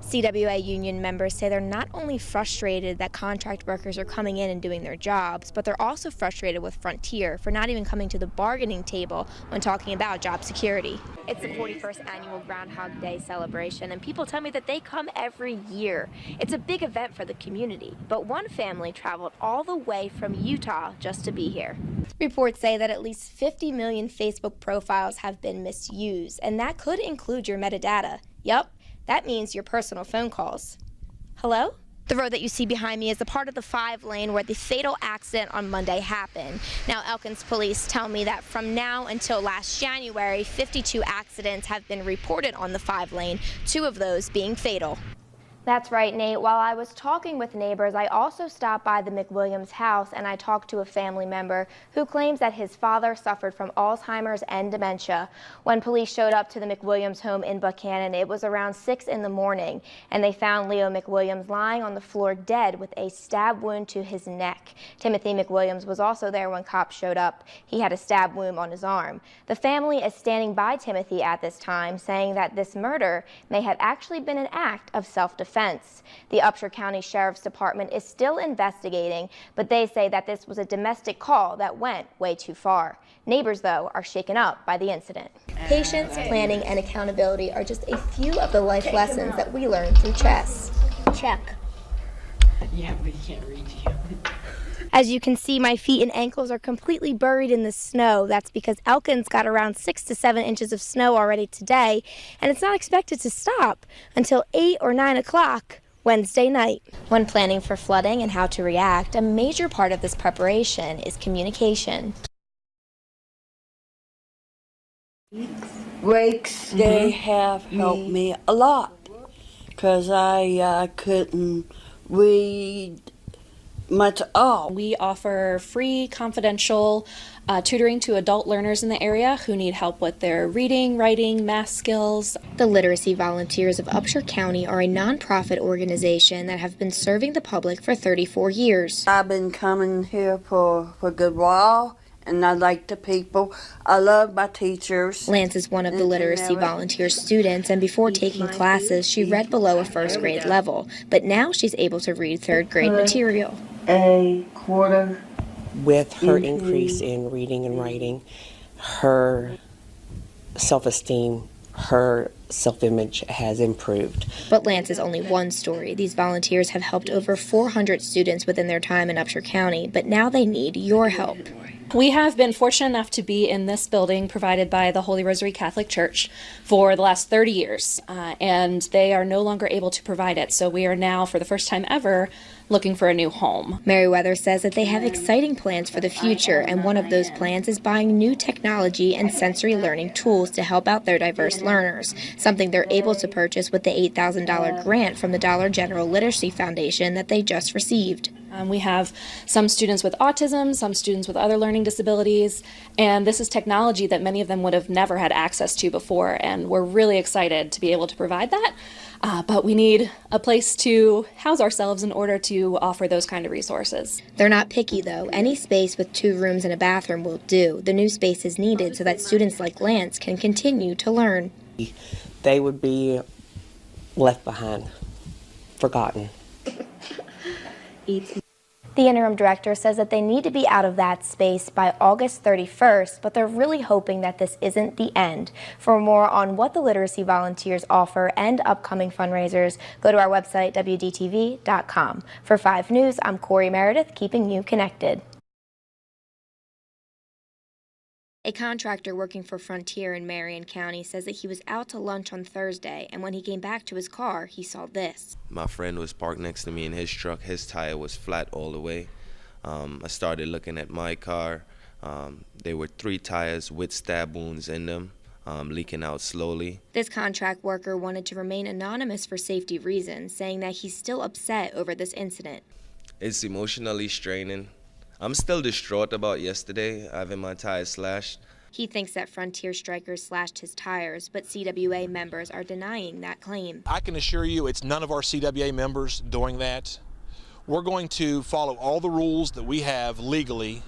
CWA union members say they're not only frustrated that contract workers are coming in and doing their jobs, but they're also frustrated with Frontier for not even coming to the bargaining table when talking about job security. It's the 41st annual Groundhog Day celebration, and people tell me that they come every year. It's a big event for the community, but one family traveled all the way from Utah just to be here. Reports say that at least 50 million Facebook profiles have been misused, and that could include your metadata. Yup. That means your personal phone calls. Hello? The road that you see behind me is a part of the 5-lane where the fatal accident on Monday happened. Now, Elkins police tell me that from now until last January, 52 accidents have been reported on the 5-lane, 2 of those being fatal. That's right, Nate. While I was talking with neighbors, I also stopped by the McWilliams house and I talked to a family member who claims that his father suffered from Alzheimer's and dementia. When police showed up to the McWilliams home in Buchanan, it was around 6 in the morning, and they found Leo McWilliams lying on the floor dead with a stab wound to his neck. Timothy McWilliams was also there when cops showed up. He had a stab wound on his arm. The family is standing by Timothy at this time, saying that this murder may have actually been an act of self-defense. The Upshur County Sheriff's Department is still investigating, but they say that this was a domestic call that went way too far. Neighbors, though, are shaken up by the incident. Patience, planning, and accountability are just a few of the life lessons that we learn through chess. Check. Yeah, but you can't read you. As you can see, my feet and ankles are completely buried in the snow. That's because Elkins got around 6 to 7 inches of snow already today, and it's not expected to stop until 8 or 9 o'clock Wednesday night. When planning for flooding and how to react, a major part of this preparation is communication. Rakes, they have helped me a lot because I couldn't read much at all. We offer free, confidential tutoring to adult learners in the area who need help with their reading, writing, math skills. The Literacy Volunteers of Upshur County are a nonprofit organization that have been serving the public for 34 years. I've been coming here for a good while, and I like the people. I love my teachers. Lance is one of the Literacy Volunteers students, and before taking classes, she read below a first grade level, but now she's able to read third grade material. A quarter. With her increase in reading and writing, her self-esteem, her self-image has improved. But Lance is only one story. These volunteers have helped over 400 students within their time in Upshur County, but now they need your help. We have been fortunate enough to be in this building provided by the Holy Rosary Catholic Church for the last 30 years, and they are no longer able to provide it. So we are now, for the first time ever, looking for a new home. Meriwether says that they have exciting plans for the future, and one of those plans is buying new technology and sensory learning tools to help out their diverse learners, something they're able to purchase with the $8,000 grant from the Dollar General Literacy Foundation that they just received. We have some students with autism, some students with other learning disabilities, and this is technology that many of them would have never had access to before, and we're really excited to be able to provide that. But we need a place to house ourselves in order to offer those kind of resources. They're not picky, though. Any space with 2 rooms and a bathroom will do. The new space is needed so that students like Lance can continue to learn. They would be left behind, forgotten. The interim director says that they need to be out of that space by August 31st, but they're really hoping that this isn't the end. For more on what the Literacy Volunteers offer and upcoming fundraisers, go to our website, WDTV.com. For 5 News, I'm Corey Meredith, keeping you connected. A contractor working for Frontier in Marion County says that he was out to lunch on Thursday, and when he came back to his car, he saw this. My friend was parked next to me in his truck. His tire was flat all the way. I started looking at my car. There were 3 tires with stab wounds in them, leaking out slowly. This contract worker wanted to remain anonymous for safety reasons, saying that he's still upset over this incident. It's emotionally straining. I'm still distraught about yesterday, having my tires slashed. He thinks that Frontier strikers slashed his tires, but CWA members are denying that claim. I can assure you it's none of our CWA members doing that. We're going to follow all the rules that we have legally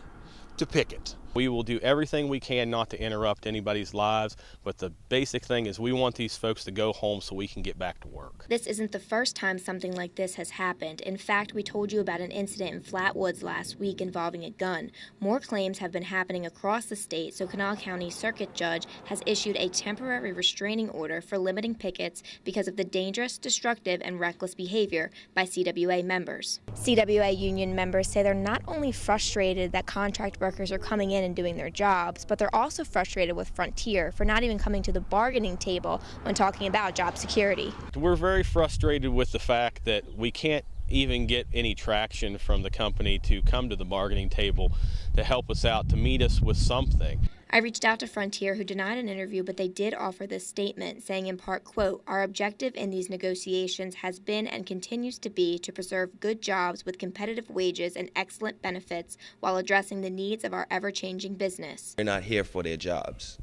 to picket. We will do everything we can not to interrupt anybody's lives, but the basic thing is we want these folks to go home so we can get back to work. This isn't the first time something like this has happened. In fact, we told you about an incident in Flatwoods last week involving a gun. More claims have been happening across the state, so Kanawha County Circuit Judge has issued a temporary restraining order for limiting pickets because of the dangerous, destructive, and reckless behavior by CWA members. CWA union members say they're not only frustrated that contract workers are coming in and doing their jobs, but they're also frustrated with Frontier for not even coming to the bargaining table when talking about job security. We're very frustrated with the fact that we can't even get any traction from the company to come to the bargaining table to help us out, to meet us with something. I reached out to Frontier, who denied an interview, but they did offer this statement, saying in part, quote, "Our objective in these negotiations has been and continues to be to preserve good jobs with competitive wages and excellent benefits while addressing the needs of our ever-changing business." They're not here for their jobs.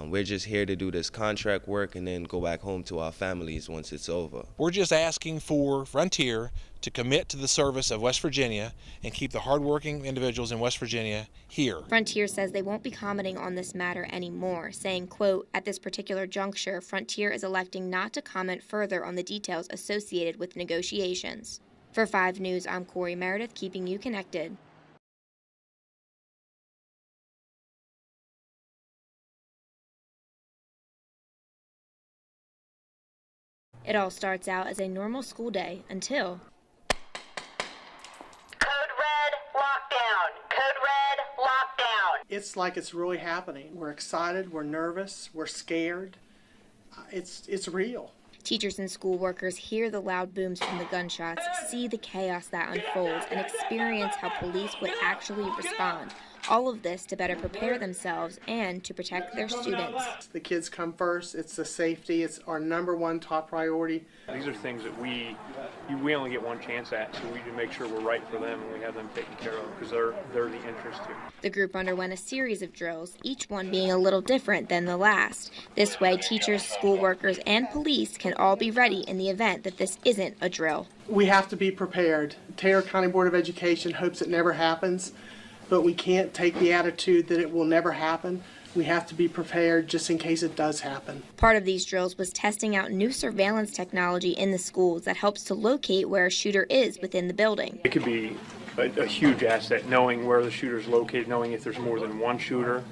We're just here to do this contract work and then go back home to our families once it's over. We're just asking for Frontier to commit to the service of West Virginia and keep the hardworking individuals in West Virginia here. Frontier says they won't be commenting on this matter anymore, saying, quote, "At this particular juncture, Frontier is electing not to comment further on the details associated with negotiations." For 5 News, I'm Corey Meredith, keeping you connected. It all starts out as a normal school day until... Code red, lockdown. Code red, lockdown. It's like it's really happening. We're excited, we're nervous, we're scared. It's real. Teachers and school workers hear the loud booms from the gunshots, see the chaos that unfolds, and experience how police would actually respond. All of this to better prepare themselves and to protect their students. The kids come first. It's the safety. It's our #1 top priority. These are things that we only get one chance at, so we need to make sure we're right for them and we have them taken care of because they're the interest here. The group underwent a series of drills, each one being a little different than the last. This way, teachers, school workers, and police can all be ready in the event that this isn't a drill. We have to be prepared. Taylor County Board of Education hopes it never happens, but we can't take the attitude that it will never happen. We have to be prepared just in case it does happen. Part of these drills was testing out new surveillance technology in the schools that helps to locate where a shooter is within the building. It could be a huge asset, knowing where the shooter's located, knowing if there's more than one shooter,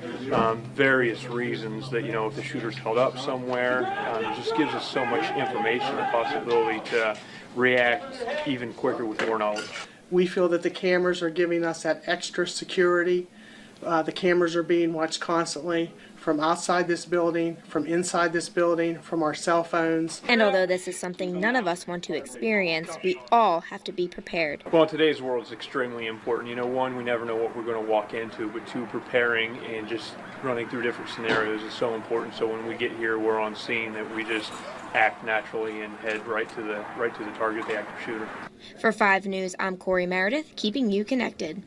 various reasons that, if the shooter's held up somewhere, it just gives us so much information and possibility to react even quicker with more knowledge. We feel that the cameras are giving us that extra security. The cameras are being watched constantly from outside this building, from inside this building, from our cell phones. And although this is something none of us want to experience, we all have to be prepared. Well, in today's world, it's extremely important. One, we never know what we're going to walk into, but 2, preparing and just running through different scenarios is so important. So when we get here, we're on scene that we just act naturally and head right to the target, the active shooter. For 5 News, I'm Corey Meredith, keeping you connected.